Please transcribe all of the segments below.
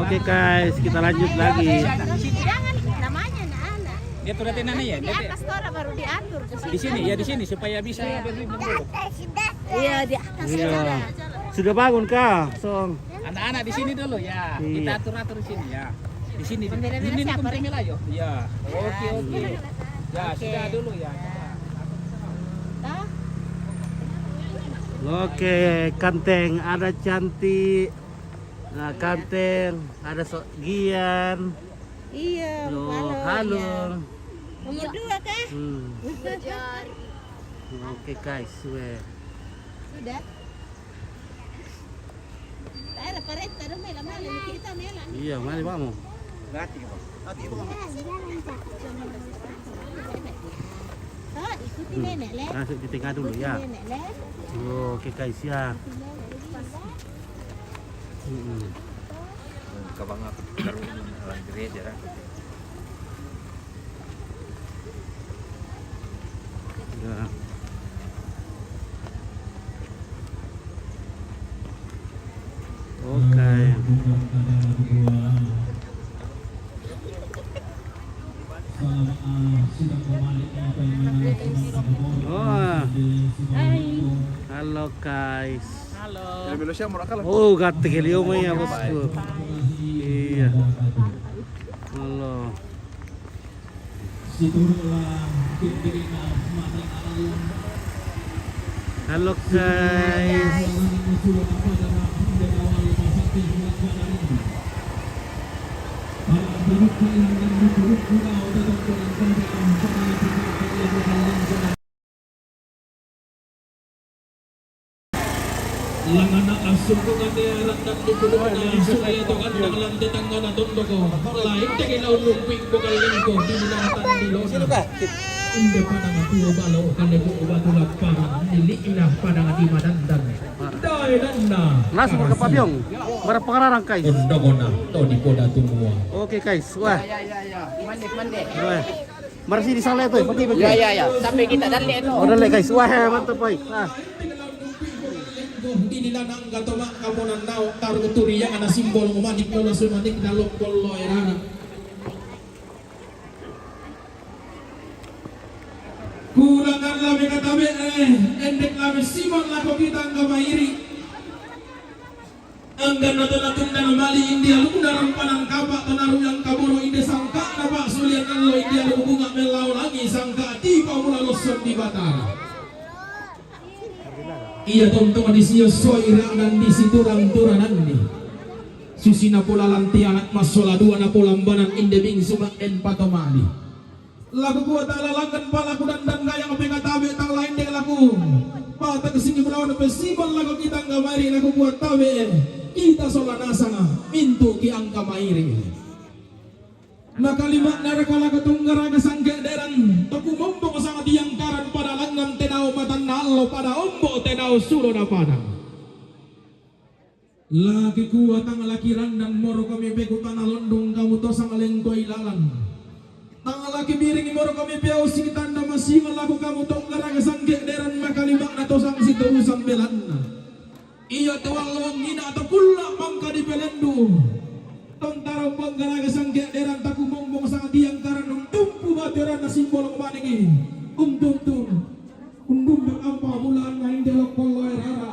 Oke guys, kita lanjut lagi. Jangan namanya anak. Dia tuh nanti ya. Di atas tora baru diatur Di sini ya, di sini supaya bisa berlindung dulu. Iya di atas. Iya. Sudah bangun kah, Song? Anak-anak di sini dulu ya. Iya. Kita atur di sini ya. Di sini. Pembela-bela Ini siapa, pembela ayo. Ya. Oke. Ya, Oke. sudah dulu ya. Toh? Oke, Kanteng ada cantik. Nah, Kanteng ada Gian. Iya. Halo. Nomor 2 kah? Oke guys, weh. Sudah. Ada parenta dong melang kita melang. Iya, mari kamu. Oh, ikuti nenek le. Masuk di tengah dulu ya. Nenek le. Oke guys ya. Kabang ako karon lang dire ra. Ya. Oke. Oh, halo guys. Halo. Oh, gata kali mo ya bosku. Iya. Halo. Halo guys. Langana asum ko kami anak dan dukul na sulay to kan lang tetangga na tondo ko lain tege na ulupik ko kalin ko dinatan dilo sino ka inde pada ngatu balo kan ko ubatu lapangan nili ina pada ngati madandan dai danna Langsung ke Pabyong. Berapa pengarang guys? tondo kona to di poda tumua. Oke guys, wah. Ya. Mande. Wah. Marsi di sana itu, pergi pergi. Ya. Sampai kita dali itu. Oh, dale guys. Wah, mantap boy. Ah. Di nilanang gatoma kaponan nao taruh turiya ana simbol umanik pola sumanik dalok polo erana. Kurangan lami katabe endek lami simon lako kita angga mairi. Angga nato dan mali India lu dalam panang kapak tenaru yang kaburu inde sangka napa sulian allo India lu bunga melau lagi sangka tiba mula losot di Batara. Iya teman-teman di sini soira dan di situ ranturan nih. Susina pola lanti anak masola dua na pola lambanan indebing sumak en patomali. Lagu kuat ala langgan palaku dan gaya ngopeng tabe tak lain deng lagu. Pata kesini melawan festival lagu kita angka mairi lagu kuat tabe. Kita solana sana mintu ki angka mairi. Maka lima narakala ketunggara kesangge deran toku mombong sangat yang karan pada langgam tenau matan nalo pada ombo tenau suruh dapada lagi kuat tang laki randan moro kami beku tanah londong kamu tosang alengko ilalan tang laki miring moro kami piau sing tanda masih melaku kamu tunggara kesangge deran maka lima na tosang si terusan belan iya tuang lawang gina atau kula mangka di belendu tentara penggara kesangge deran taku mombong sangat diang karena tumpu bateran na simbol kemanigi tum undum berampa bulan nain delok polo erara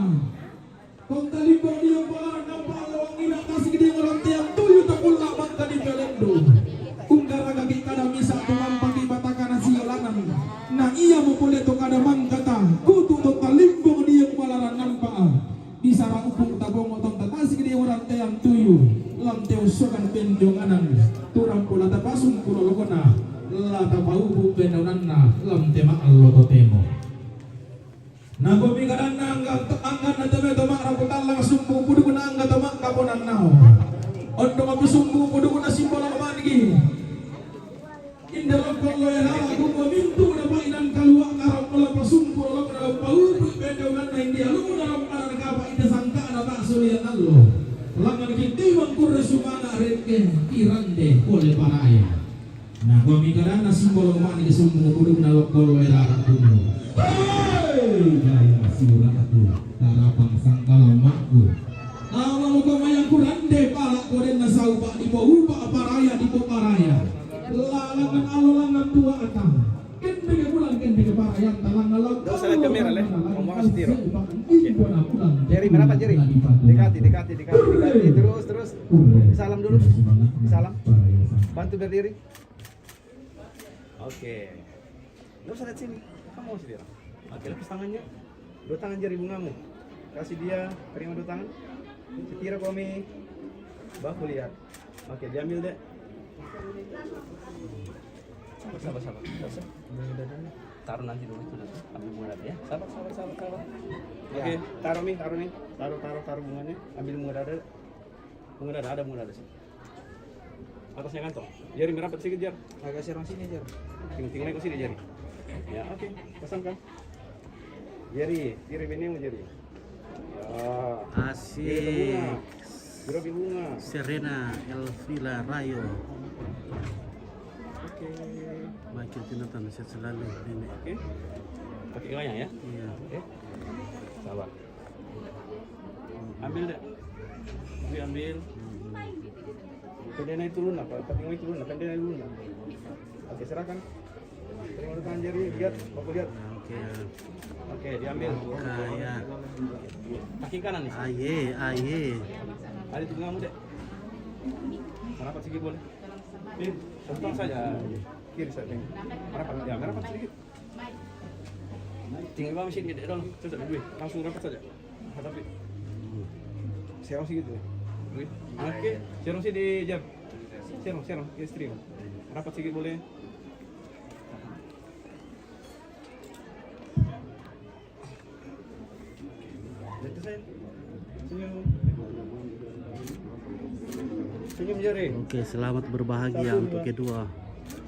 kontali bodi yang balar nampak lawang ina kasih gede orang tiang tuyu takul laban tadi belendo unggara kaki kada misa tulang pagi batakana sialanan nah iya mau boleh to kada mangkata kutu to talimbong dia balaran nampak di sarang upung tabong otong tatasi gede orang tiang tuyu lam teu sokan pendong anan turang pula tapasung pulo lokona la tapaubu pendonanna lam tema allo temo na gobi karana angga na teme to mak raputan lang sumbu pudu na angga to mak kaponan nao ondo mabu sumbu pudu na simbol manigi indalok kollo era aku mintu na mainan kalua karap pula pasumbu lokona paubu pendonanna india lu dalam karan kapa ide sangka na tak sulian allo langan kinti mangkur sumana reke irande oleh paraya. Nah, gua mikirana simbol kemana di sumbu kudu nalok kolo era kudu. Hei, gaya siura atu tarapang sangkala makku. Awal kau mayang kurande palak koden nasau langan alolangan tua atang. Kende ke bulan kende ke parayan talang alang. Daw sa kamera le. Ngomong ka sa tiro. Jerry, merapat Jerry. Dekati. Terus. Salam dulu. Salam. Bantu berdiri. Oke. Daw sa sini. Kamu sendiri. Oke, lepas tangannya. Dua tangan jari bungamu. Kasih dia, terima dua tangan. Setira kami. Bahu lihat. Oke, diambil deh. Sabar. Taruh nanti dulu itu nanti. Ambil bunga dada ya. Sabar. Oke, taruh nih. Taruh bunganya. Ambil bunga dada. Ada bunga dada sih. Atasnya kantong. Jari merapat sedikit, Jar. Agak serong sini, Jar. Tinggal ke sini, Jari. Ya, oke. Pasangkan. Jari, kiri benemu Jari. Ya. Asik. Berapa bunga? Serena Elvira Rayo. Oke. Makin Jonathan sehat selalu nenek. Oke. Pakai goyang ya? Iya. Oke. Sabar. Ambil deh. Ambil. Pendana itu lunak, pakai itu lunak, pendana itu lunak. Oke, serahkan. Terima tangan Jari, lihat, aku lihat. Oke, diambil. Kaya. Kaki kanan nih. Aye. Ada di tengahmu dek. Merapat sedikit boleh. Tentang saja. Kiri saja. Merapat sedikit. Tinggal bawa mesin dek dong. Terus ada duit. Langsung rapat saja. Hadapi. Serong sedikit deh. Duit. Oke. Serong sih di jam. Serong. Ke stream. Rapat sedikit boleh. Senyum Jari. Oke, selamat berbahagia untuk kedua.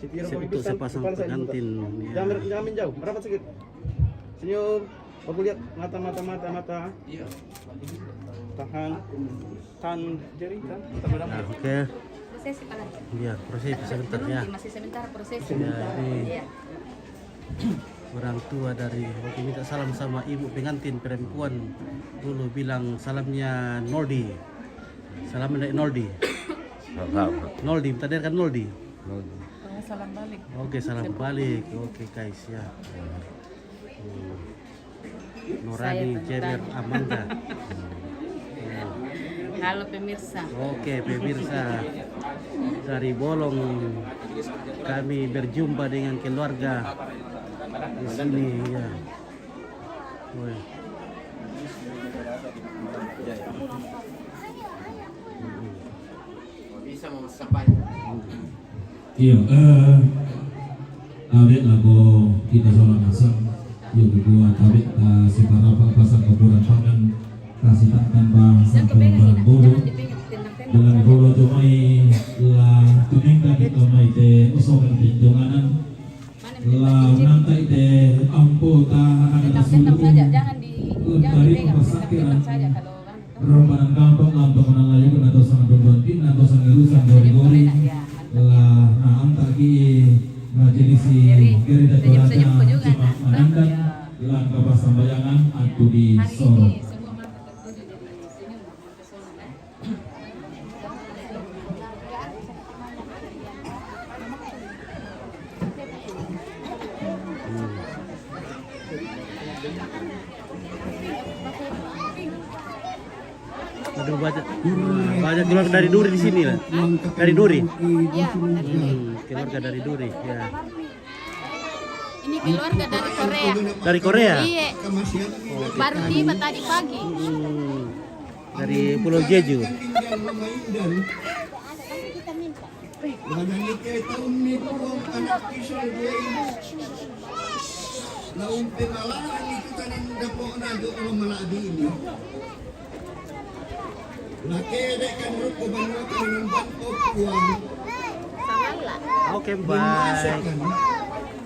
Untuk sepasang pengantin. Ya. Jangan menjauh, merapat sedikit. Senyum. Aku lihat mata. Iya. Tahan Jari, kan. Nah, oke. Prosesi pala. Iya, proses sebentar ya. Masih sebentar proses. Jadi Iya. orang tua dari oke, minta salam sama ibu pengantin perempuan dulu, bilang salamnya Noldi. Salam dari Noldi. Noldi, tadi kan Noldi. Salam balik. Oke, salam balik. Oke, guys ya. Norani Cemer Amanda. Halo pemirsa. Oke, pemirsa. Dari Bolong kami berjumpa dengan keluarga di sini ya. Woi. Bisa sampai. Iya, awet lagu kita soal asam. Yuk buat awet separapa pasar keburan pangan kasih tak tambah sampai barang bulu. Dengan bulu tumai lah tuningkan kita mai te usokan tinjunganan. Lah nanti te ampo tahan Tentang saja, jangan dipegang, tentang saja kalau Rombongan kampung lampung menalayu atau sang pembantin atau sang irusan gori-gori lah antar ki jenis kiri dan berada cepat menandan lan kapas sambayangan aku di Solo. Aduh, banyak keluarga dari Duri di sini lah. Dari Duri. Iya. Keluarga dari Duri ya. Ini keluarga dari Korea. Dari Korea. Iya. Baru tiba tadi pagi. Dari Pulau Jeju. Oke, baik.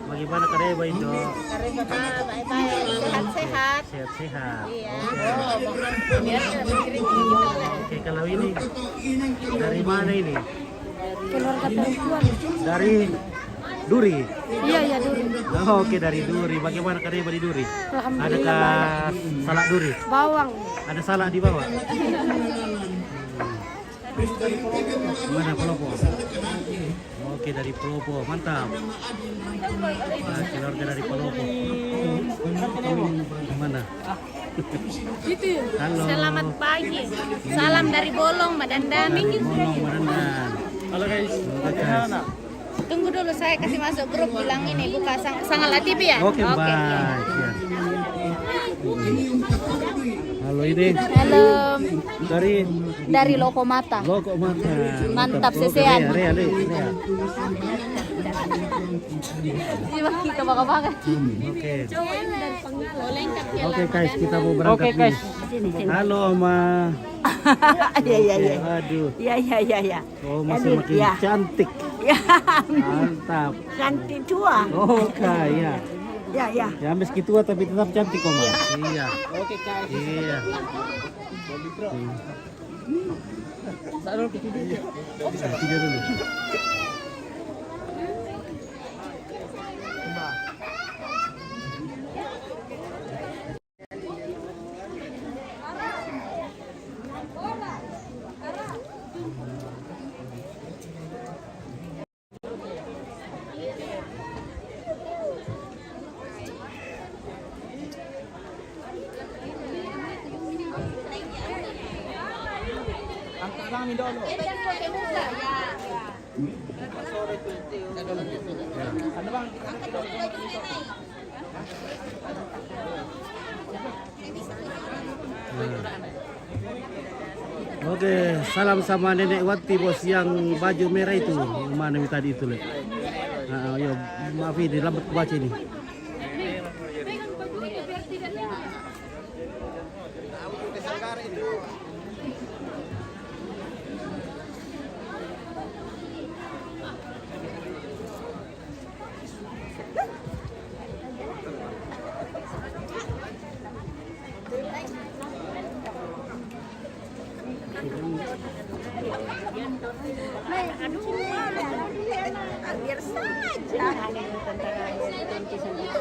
Bagaimana Kareba itu? Kareba baik-baik, sehat-sehat. Sehat-sehat. Iya. Biar kita Oke, kalau ini dari mana ini? keluarga perempuan. Dari Duri. Iya Duri. Oh, oke, dari Duri. Bagaimana Kareba di Duri? Adakah salak Duri? Bawang. Ada salak di bawah? Mana Pelopo? Oke, dari Pelopo, mantap. Nah, keluarga dari Pelopo. Mana? Halo. Selamat pagi. Salam dari Bolong, Madandan. Bolong Madandan. Halo guys. Oke, guys. Tunggu dulu, saya kasih masuk grup, bilang ini buka Sangal TV ya. Oke, baik. Ya. Halo ini Halo, dari Lokomata. Loko Mata. Mantap, Oke, sesean. Rea. Coba kita bakal-bakal. Oke. Boleh ya. Oke guys, kita mau berangkat. Oke, guys. nih. Halo Oma. Iya. Aduh. Iya. Oh, masih makin Ya. cantik. Ya, Mantap. cantik tua. Oke, ya. Ya. Ya meski tua tapi tetap cantik Oma. Iya. Oke guys. Iya. Tidur dulu. Angkat lang dulu. Ano bang? Oke, salam sama Nenek Wati bos yang baju merah itu. Mana tadi itu lihat. Nah, yo, maaf ini lambat baca ini.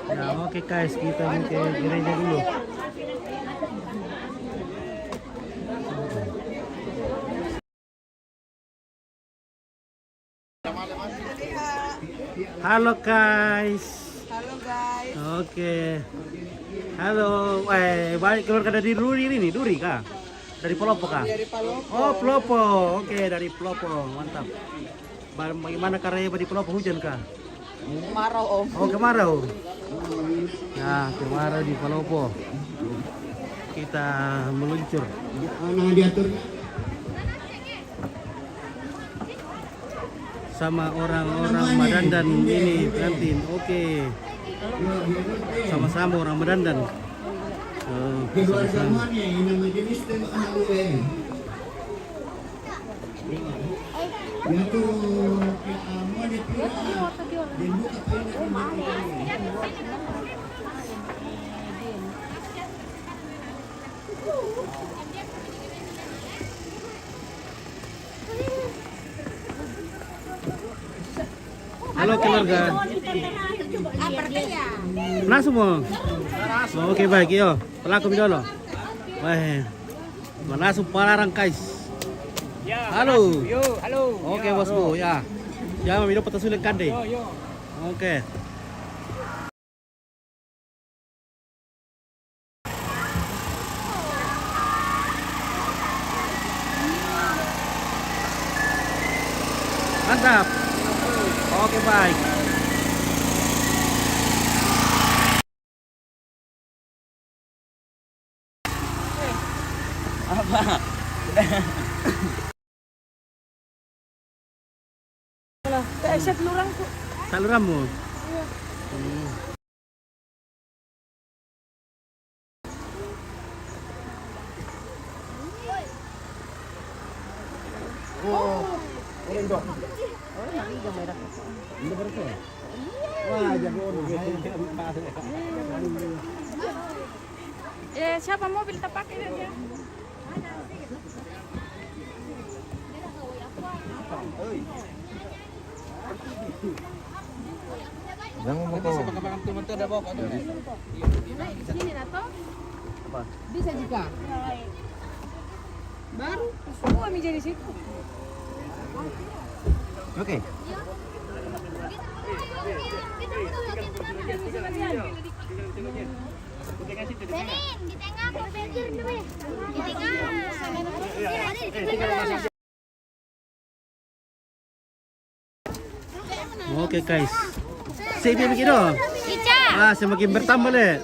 Ya, oke guys, kita mau ke gereja dulu. Halo guys. Oke. Halo, balik keluarga dari Duri ini, Duri kah? Dari Pelopo kah? Dari Pelopo. Oh, Pelopo. Oke, dari Pelopo. Mantap. Bagaimana karyanya di Pelopo, hujan kah? Kemarau, Om. Oh, kemarau. Ya, kemarau di Pelopo. Kita meluncur. Mana diatur? Sama orang-orang Madandan ini pengantin. Oke. Sama-sama orang Madandan. Oh, sama-sama. Halo keluarga. Nah semua. Oh, oke baik yo. Pelaku dulu. Wah. Mana Palarang guys. Halo. Yo, halo. Oke bosku ya. Jangan minum petas sulit kande. Yo. Oke. Mantap. Oke baik. Kayak lurang kok. Saluramu. Siapa mobil tak pakai dia? Bakal teman tuh ada bawa ada. Sini Nato. Bisa juga. Baru semua kami jadi situ. Oke. Benin, di tengah aku pikir dulu. Di tengah. Oke guys. Saya bikin dong. Ica. Ah, semakin bertambah deh.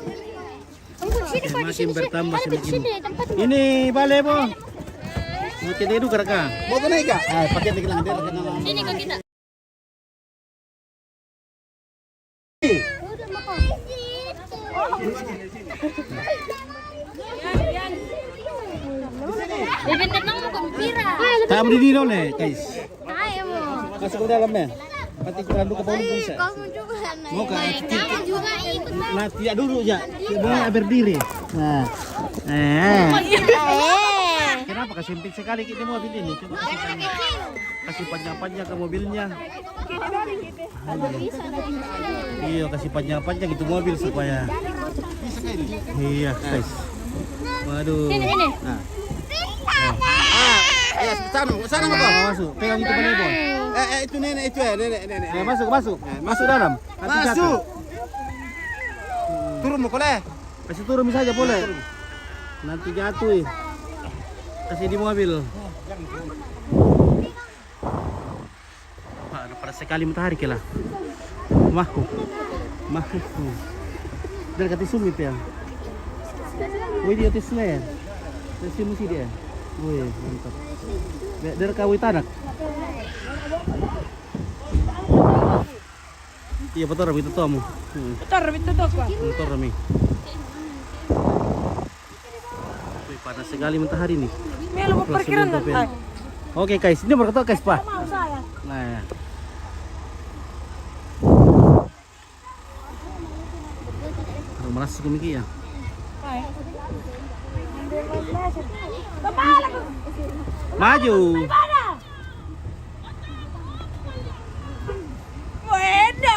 Sini kau di Semakin sini. bertambah Di semakin. sini tempat. Ini balik po. Mau kita itu gerak. Mau ke naik kah? Ah, pakai lagi lang dia. Sini kau kita. Beben datang mau kami pira. Tak berdiri dong nih, guys. Tayo mo. Masuk ke dalam ya. Pati kurang ke bawah bisa. Kamu juga na. Mau ke? Kamu juga ikut. Nah, tidak dulu ya. Boleh berdiri. Nah. Kenapa kesimpit sekali kita mobil ini? Coba kasih panjang-panjang ke mobilnya. Iya, kasih panjang-panjang itu mobil supaya. Iya, guys. Waduh. Sini. Nah, Ayo, sana mau kok. masuk. Pegang itu mana, Bos? Itu nenek itu ya, nenek. Masuk. Masuk dalam. Nanti jatuh. Masuk. Turun mau koleh. Kasih turun saja boleh. Nanti jatuh. Kasih di mobil. Wah, panas sekali matahari kela. Mahku. Dan kata sumit ya. Wih dia tisler. Kasih musi dia. Wih mantap. Dari kawin tanak. Iya betul Rami itu kamu. Betul, betul tuh Pak. Betul Rami. Wih panas sekali matahari nih. Melo mau parkiran Langsung Oke guys, ini berkata guys pak. Mau saya. Nah ya. Malas kumiki ya. Maju. Bueno.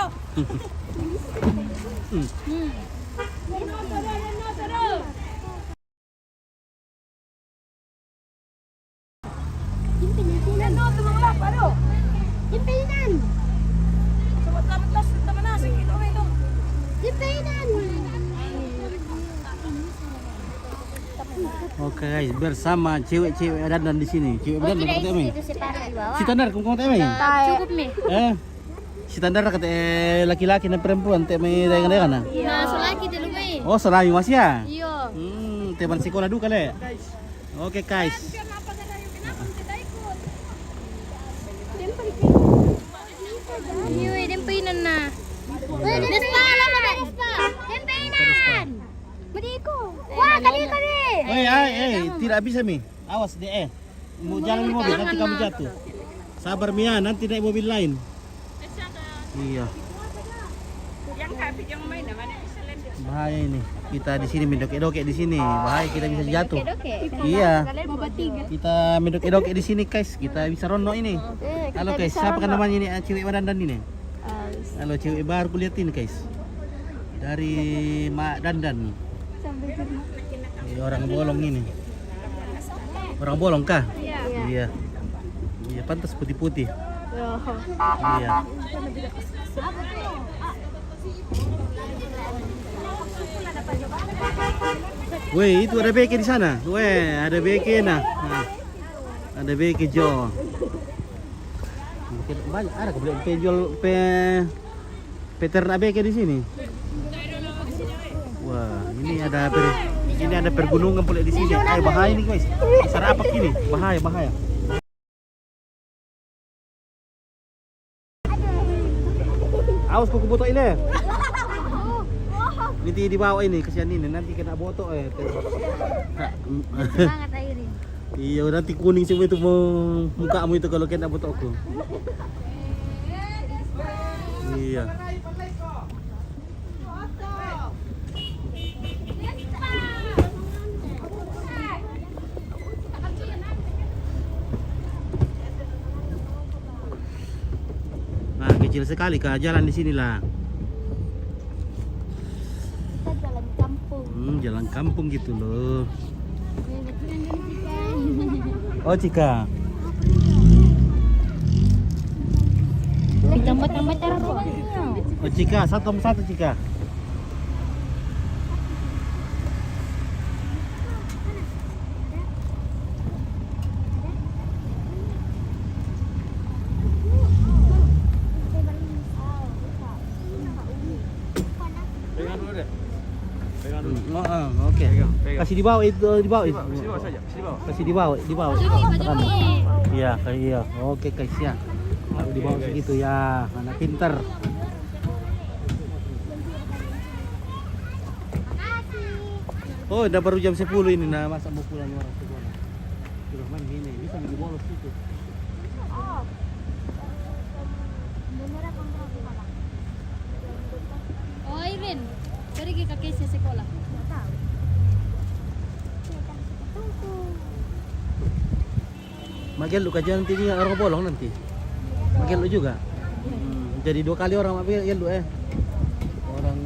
Jempinan. Oke guys, bersama cewek-cewek dandan di sini. Cewek dandan kata Emi. Si Tandar kamu kata Emi. Cukup nih. Si Tandar kata laki-laki dan perempuan teh me dengan nah. Nah, sulaki dulu may. Oh, serami Mas ya. Iyo. Teman sekolah dulu kali. Oke guys. Iyo, dempinan na. Despa lang na, despa. Dempinan. Madiko. Wah, kali. Tidak bisa Mi. Awas deh. Mau jalan mobil nanti kamu jatuh. Sabar Mia, nanti naik mobil lain. Iya. Bahaya ini. Kita di sini mendok-edok di sini. Bahaya kita bisa jatuh. Iya. Kita mendok-edok di sini guys. Kita bisa rondo ini. Halo guys, siapa kan namanya ini cewek dandan ini? Halo cewek baru kulihat ini guys. Dari Mak Dandan. Ini orang bolong ini. Orang bolong kah? Iya. Iya, pantas putih-putih. Iya. Weh, itu ada beke di sana. Weh, ada beke nah. Ada beke Jo. Mungkin banyak ada kemudian penjual peternak beke di sini. Wah, ini ada pergunungan pula di sini. Bahaya nih guys. Sarapak ini, bahaya. Awas kuku botok ini. Nanti dibawa ini, kesian ini nanti kena botok Semangat Airin. Iya, nanti kuning semua itu mukamu itu kalau kena botokku. Iya. Nah, kecil sekali kah jalan di sinilah. Kita jalan kampung. Jalan kampung gitu loh. Oh, Cika. Tambah-tambah cara rumahnya. Oh, Cika, 1 Cika. Pegang dulu deh. Pegang dulu. Oke. Pegang. Kasih di bawah itu, di bawah. Sini bawah saja, sini bawah. Kasih di bawah, di bawah. Tekan. Iya, kayak iya. Oke, guys ya. Kalau di bawah segitu ya, anak pinter. Oh, udah baru jam 10 ini, nah masa mau pulang orang sekolah. Sudah main ini, bisa jadi bolos gitu. Oh, Irene. Pergi ke Kesia sekolah. Magel lu kajian nanti dia orang bolong nanti. Magel lu juga. Jadi 2 kali orang magel lu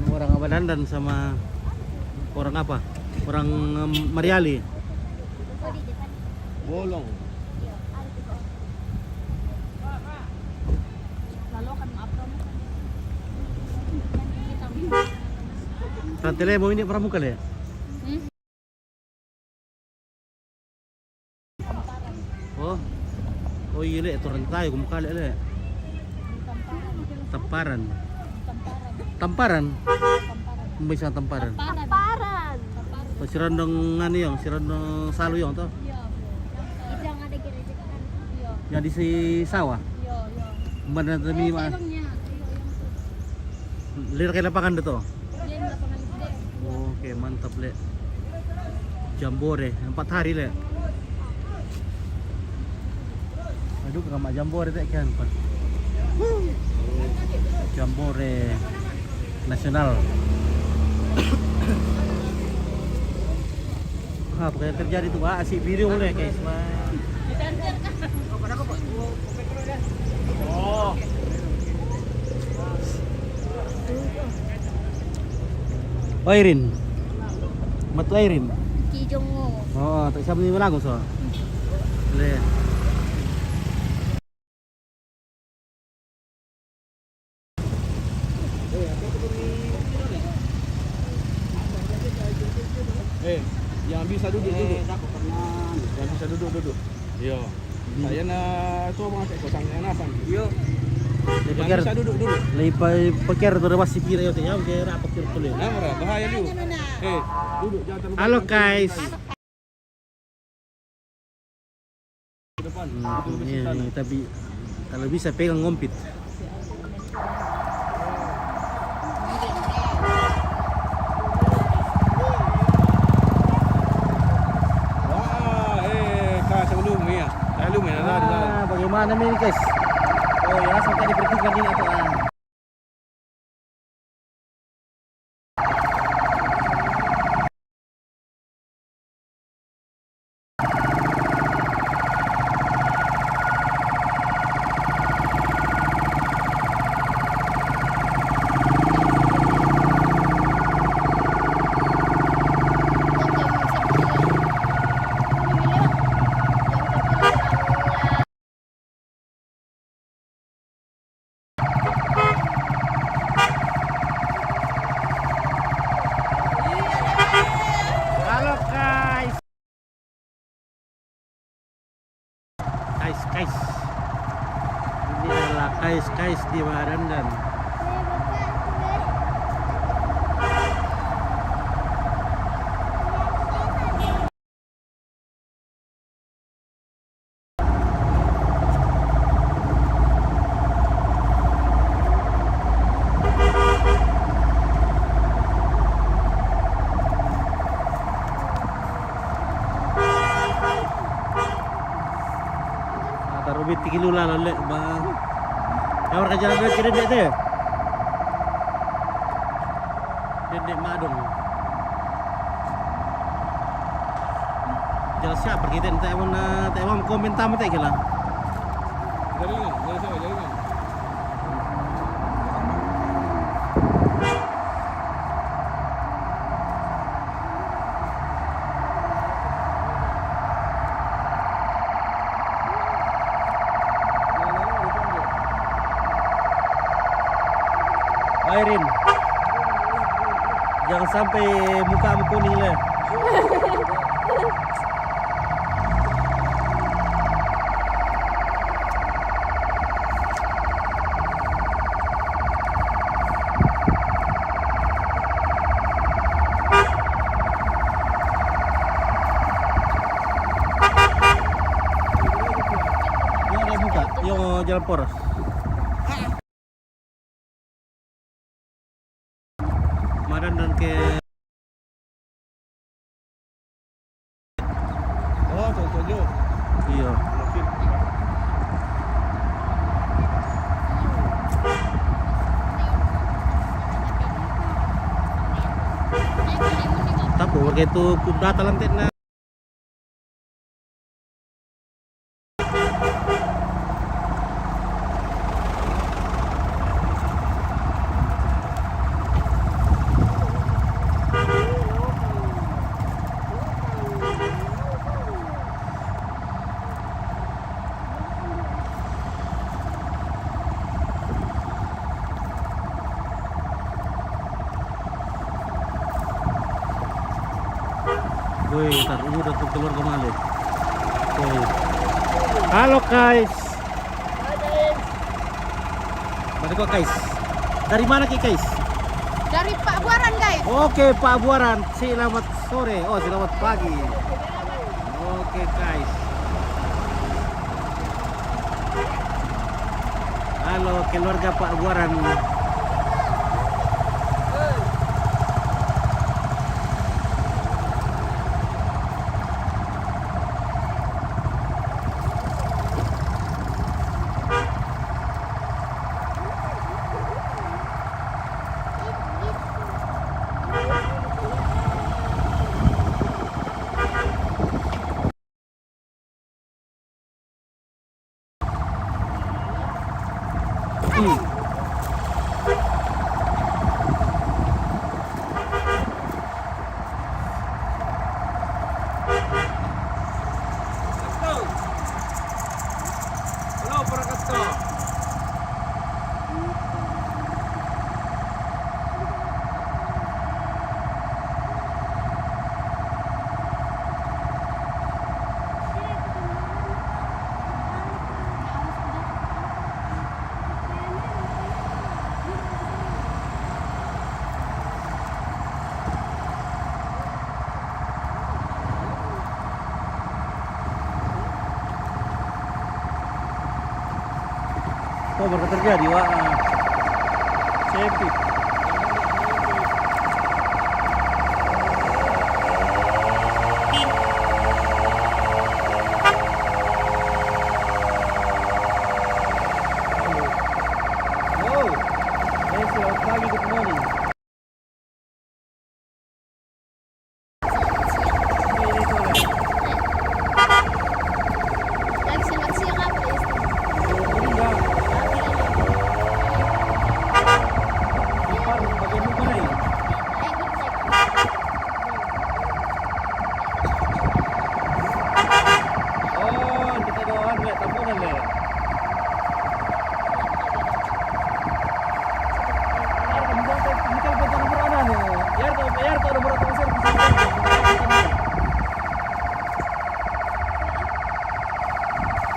orang apa dandan sama orang apa? Orang Mariali. Bolong. Lalu akan upload. Tantele mau ini pramuka le. Oh. Oh iya le, turun tayo kumukali le. Tamparan. Tamparan. Bisa tamparan. Tamparan. Oh, si Rondong ngani yang, si Rondong Salu yang toh. Iya. Idang ada gerejekan. Iya. Yang di si sawah. Iya, iya. Mana tu mini mah. Emangnya. Lir kay lapangan dito. Dia lapangan gede. Oke, mantap le. Jambore, 4 hari le. Aduh, kama jambore tak kan. Jambore nasional. Apa yang terjadi tuh? Asik video mulai guys. Oh. Oh, Irin. Matu Irin. Kijongo. Oh, tak siapa ni lagu so. Le. Yang bisa duduk. Yang bisa duduk. Iya. Saya nak tu abang cek kosong yang nasan. Iya. Yang bisa duduk dulu. Lagi pikir tu masih pira yo ya, ke rapat tu le. Nah, murah, bahaya lu. Duduk jangan terlalu. Halo guys. Depan. Ini tapi kalau bisa pegang ngompit. Bagaimana nih guys? Oh ya, sampai dipertikan ini atau guys. Ini adalah guys di Barandan. Rubit 3 kilo lah lolek bang. Yang kerja lagi kira dek tu. Dek madung. Jelas siapa kita tak mau komentar mata kira. Jaringan. Airin. Jangan sampai mukamu kuning lah. Yung ada buka, yung jalan poros. Madan dan ke Oh, tuh. iya. Tapo begitu data lantai na. Woi, tar ini udah keluar kemana? Woi. Halo guys. Mana kok guys? Dari mana ki guys? Dari Pak Buaran, guys. Oke Pak Buaran, selamat sore. Oh selamat pagi. Oke guys. Halo keluarga Pak Buaran. Halo, Prakasto. Oh baru terjadi wah. Sepik. Oh, selamat pagi, good morning. Lagi selamat siang apa ya? Oh, kita doan le, tampunan le.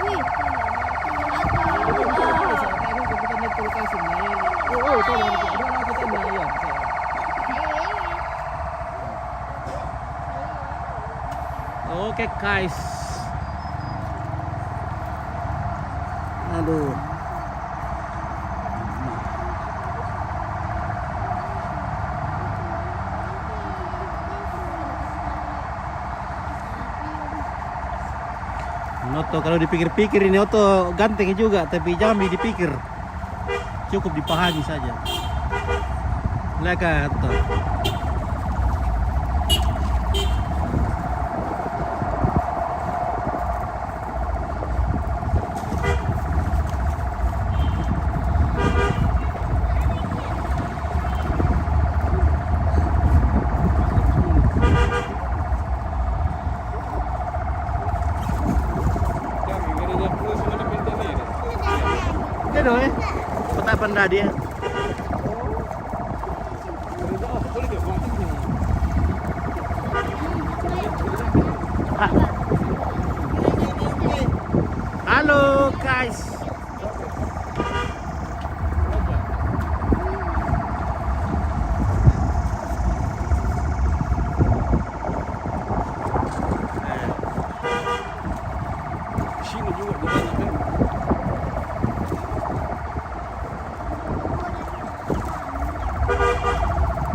Wih, Oke guys. Aduh. Noto kalau dipikir-pikir ini Oto ganteng juga, tapi jangan dipikir. Cukup dipahami saja. Lihat Oto. Ano eh? Patapan na dia. guys. Sini juga di mana kan?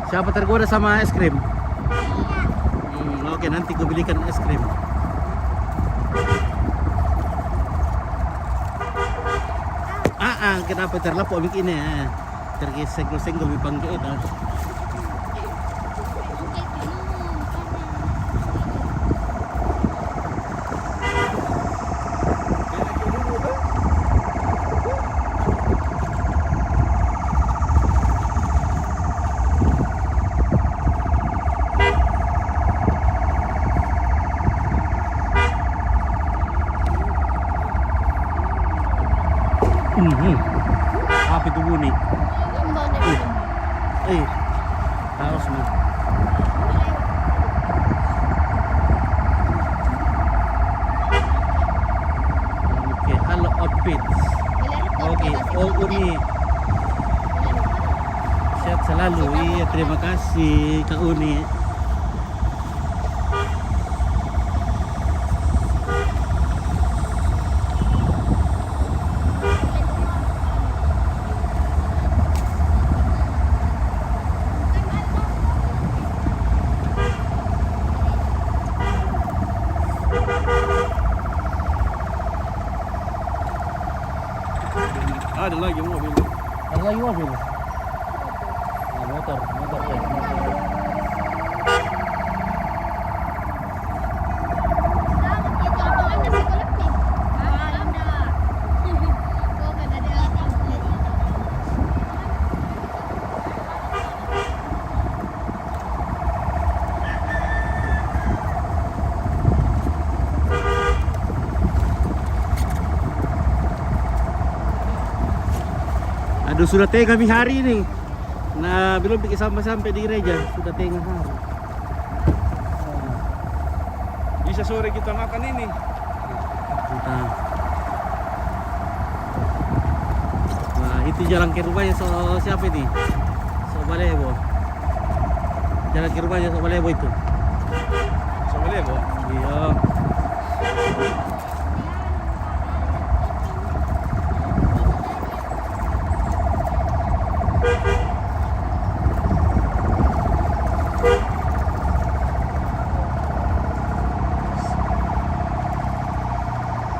Siapa tergoda sama es krim? Oke, nanti gue belikan es krim. Kenapa terlapuk begini ya? Tersenggol-senggol di bangke itu. Apa itu bunyi? Harus nih. Oke, halo outfits. Oke, oh Uni. Sehat selalu. Iya, terima kasih Kak Uni. Ada lagi mobil. Ada lagi mobil. Motor ya. Aduh, sudah tengah kami hari ini. Nah, belum pergi sampai di gereja, sudah tengah hari. Bisa sore kita makan ini. Kita. Wah, itu jalan ke rumahnya siapa ini? Balebo. Jalan ke rumahnya Balebo itu. Balebo? Iya.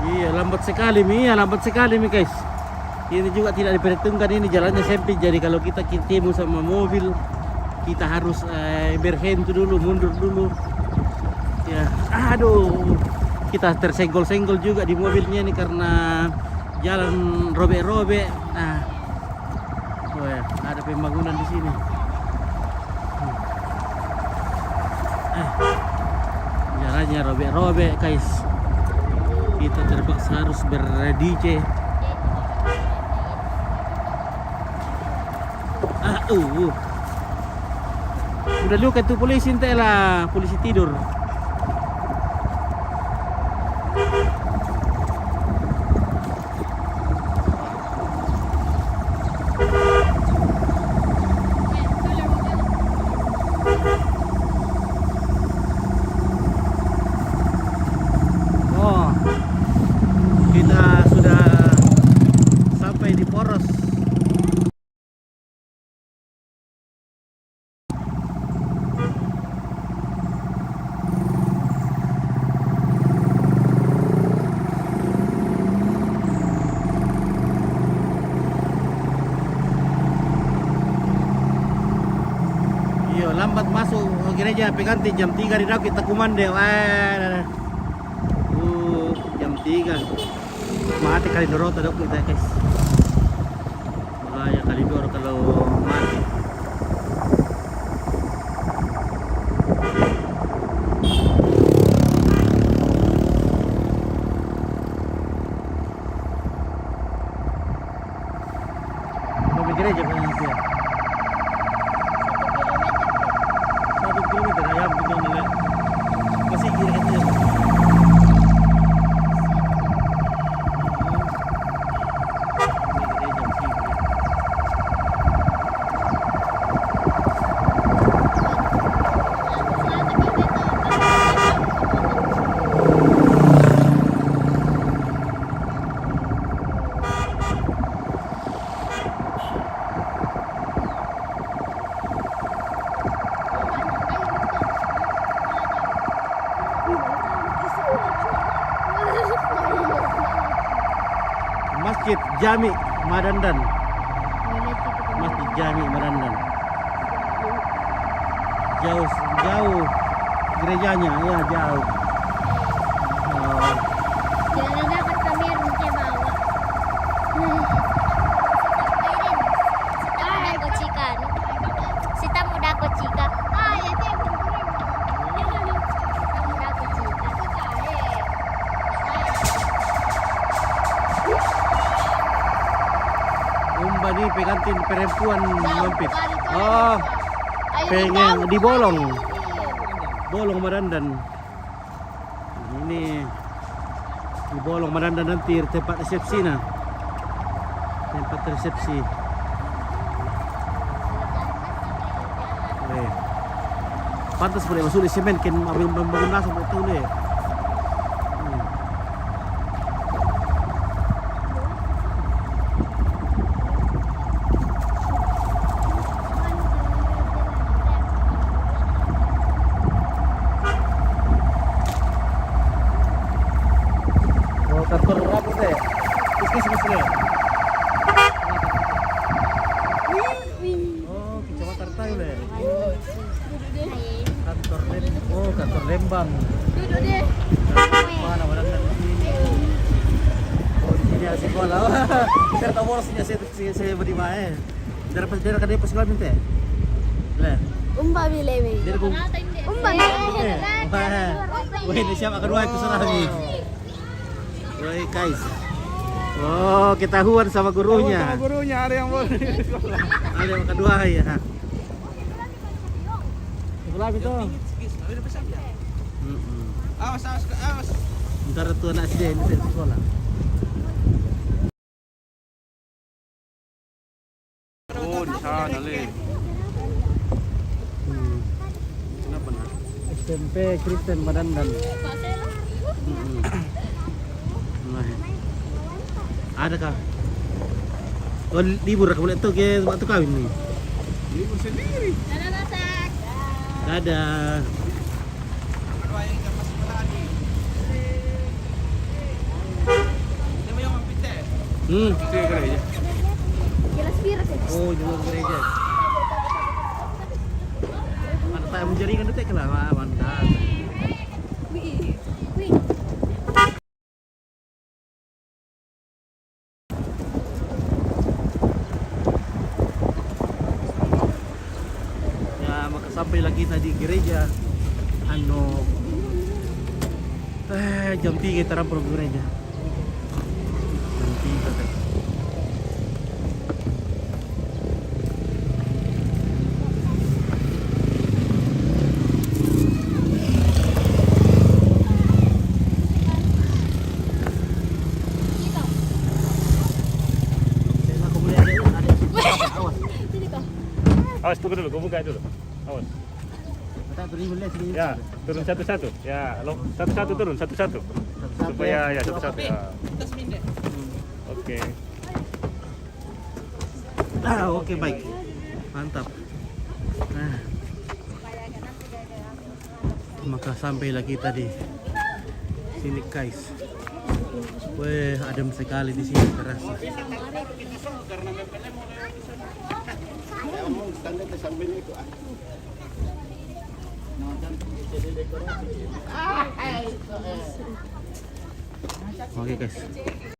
Iya, lambat sekali Mi guys. Ini juga tidak diperhitungkan, ini jalannya sempit, jadi kalau kita ketemu sama mobil kita harus berhenti dulu, mundur dulu. Ya, aduh, kita tersenggol-senggol juga di mobilnya ini karena jalan robek-robek. Nah, wah, ada pembangunan di sini. Jalannya robek-robek guys. Kita terpaksa harus ber-DJ. Udah lihat tuh polisi ente lah, polisi tidur. Oh, kita sudah sampai di Poros. Lambat masuk gereja pengantin jam 3 di dalam kita kumande. Jam 3 mati kali dorota dok kita guys. Bahaya kali dor kalau mati. Mau gereja pengen dia. 1 kilometer ayam kita mulai masih kira-kira Masjid Jami Madandan. Masjid Jami Madandan. Jauh gerejanya, ya jauh. Oh. Jangan dapat kami rugi bawa. Sita muda ko chika. Ah, ya te muda ko chika. Umba nih pengantin perempuan mampir. Oh, pengen di Bolong Madandan. Ini di Bolong Madandan nanti tempat resepsi nah. Tempat resepsi. Pantas boleh masuk di semen kan ambil bangun langsung betul deh. Oh, kantor apa deh? Puskesmas deh. Oh, kecamatan Tayo deh. Kantor Lembang. Duduk deh. Mana Madandan ini? Oh, di sini asik sekolah. Saya tahu borosnya saya berdima Dari kan dia pas kelamin teh. Leh. Umba bilewe. Dari kung. Umba bilewe. Wah, ini siapa kedua itu salah nih. Woi, guys. Oh, ketahuan sama gurunya. Sama gurunya ada yang boleh di sekolah. Ada yang kedua ya. Sekolah itu. Awas. Ntar tuh anak SD ini dari sekolah. Oh, di sana le. Kenapa nah? SMP Kristen Madandan. Ada kah? Oh, libur kamu lihat tuh ke waktu kawin nih. Libur sendiri. Dadah. Itu ya gereja. Jelas virus ya. Oh, jual gereja. Mana tak menjadikan itu kelapa mantap. Ya, maka sampai lagi tadi gereja. Jam 3 kita rampung ke gereja. Jam 3 tadi. Aku boleh ada. Awas. Awas, tunggu dulu, gue buka dulu. Awas. Kita turun boleh sini. Ya, turun satu-satu. Ya, satu-satu turun, satu-satu. Supaya ya satu-satu. Ya. Oke. Oke, baik. Mantap. Nah. Maka sampai lagi tadi. Sini guys. Weh, adem sekali di sini terasa. Oke guys.